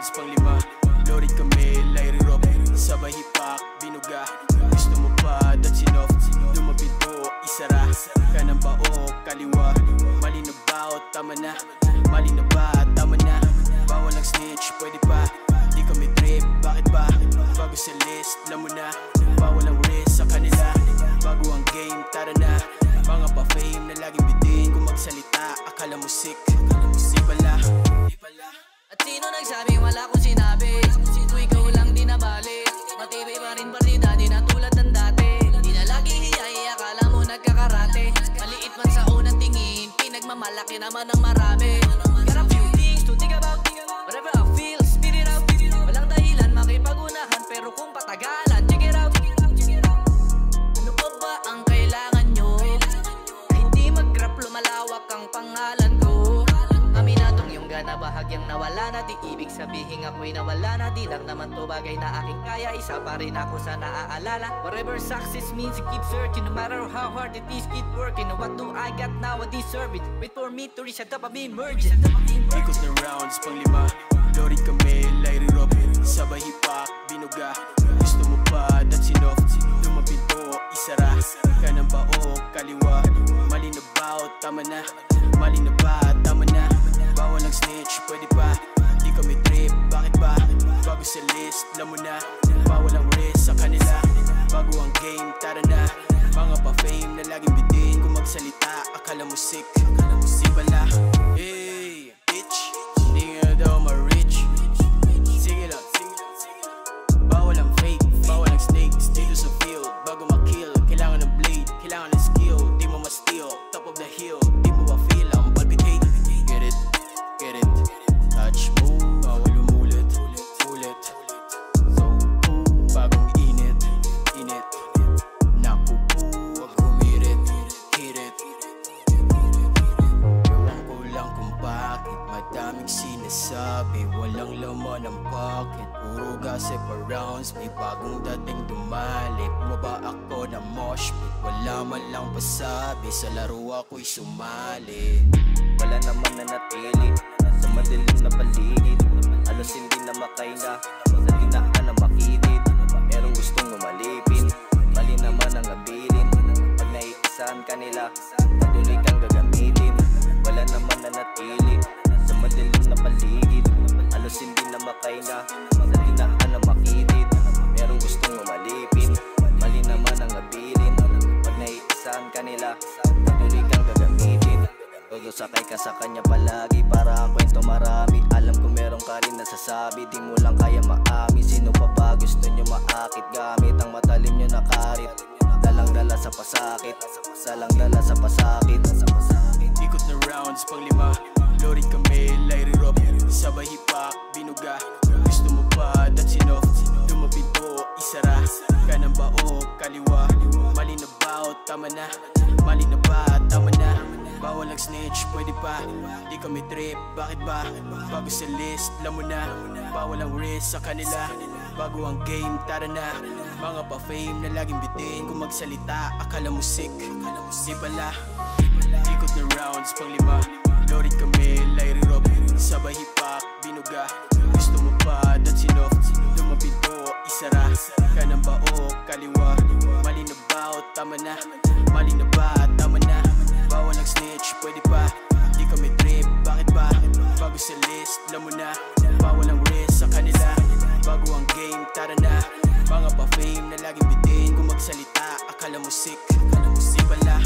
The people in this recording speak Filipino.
rounds, pang-5. Lorid kami, Larry Rob, sabay hipak, binuga. Gusto mo pa, that's enough. Lumabinto, isara, kanang ba o kaliwa. Mali na ba o tama na? Mali na ba, tama na? Bawal ang snitch, pwede pa. Di kami trip, bakit ba? Bago sa list, alam mo na. Bawal ang risk sa kanila. Bago ang game, tara na. Mga pa-fame na laging bitin. Kung magsalita, akala mo sick. Di pala. At sino nagsabing wala kong sinabi? Kung ikaw lang di nabalik, matibay pa rin partida, di na tulad ng dati. Di na lagi hiyay, akala mo nagkakarate. Maliit man sa unang tingin, pinagmamalaki naman ng marami. Got a few things to think about, whatever I feel, spit it out. Walang dahilan makipag-unahan, pero kung patagalan, check it out. Ano pa ba ang kailangan nyo? Hindi mag-rap, lumalawak ang pangalan ko. Aminadong yung gana, bahagyang nawala na. Di ibig sabihin ako'y nawala na. Di lang naman to bagay na aking kaya. Isa pa rin ako sa naaalala. Whatever success means, you keep searching. No matter how hard it is, keep working. What do I got now? I deserve it. Wait for me to reach the top of me emerging. Ikot na rounds, pang-5. Lorid kami, Larry Rob, sabay hipak, binuga. Gusto mo pa, that's enough. Lumabinto, isara, kanang ba o kaliwa. Mali na ba o tama na? Mali na ba, tama na? Bawal ang snitch, pwede pa. Di kami trip, bakit ba? Bago sa list, alam mo na. Bawal ang risk sa kanila. Bago ang game, tara na. Mga pa-fame na laging bitin. Kung magsalita, akala mo sick. Di pala. Hey, bitch, di nga daw ma-rich. Sige lang, bawal ang fake, bawal ang snakes. Dito sa field, bago ma-kill, kailangan ng blade, kailangan ng skill. Di mo ma-steal, top of the hill. Di mo ba feel ang palpitate? Get it, touch mo, bawal umulit, ulit. So cool, bagong init, naku po, wag humirit, hit it. Ewan ko lang kung bakit madaming sinasabi, walang laman ang pocket. Puro gossip arounds, may bagong dating dumali. Bumaba ako na mosh pit, wala man lang pasabi. Sa laro ako'y sumali. Wala naman na natili sa madilim na paligid. Halos hindi na makaina sa dinaan na makitid. Merong gustong umalipin, mali naman ang abilin. Pag naiisahan ka nila, patuloy kang gagamitin. Wala naman na natili sa madilim na paligid. Halos hindi na makaina sa dinaan na makitid. Merong gustong umalipin, mali naman ang abilin. Pag naiisahan ka nila, patuloy kang gagamitin. Todo sakay ka sa kanya palagi, para ang kwento marami. Alam ko meron ka rin nasasabi, di mo lang kaya maamin. Sino pa ba gusto nyo maakit gamit ang matalim nyo na karit? Dalang-dala sa pasakit, dalang-dala sa pasakit. Ikot na rounds, pang-5. Lorid kami, Larry Rob, sabay hipak, binuga. Gusto mo pa, that's enough. Lumabinto, isara, kanang ba o kaliwa. Mali na ba o tama na? Mali na ba, tama na? Bawal ang snitch, pwede pa. Di kami trip, bakit ba? Bago sa list, alam mo na. Bawal ang risk sa kanila. Bago ang game, tara na. Mga pa-fame na laging bitin. Kung magsalita, akala mo sick. Di pala. Ikot na rounds, pang-5. Lorid kami, Larry Rob, sabay hipak, binuga. Gusto mo pa, that's enough. Lumabinto, isara, kanang ba o kaliwa. Mali na ba o tama na? Mali na ba, tama na? Bawal ang snitch, pwede pa. Di kami trip, bakit ba? Bago sa list, alam mo na. Bawal ang risk sa kanila. Bago ang game, tara na. Mga pa-fame na laging bitin. Kung magsalita, akala mo sick. Di pala.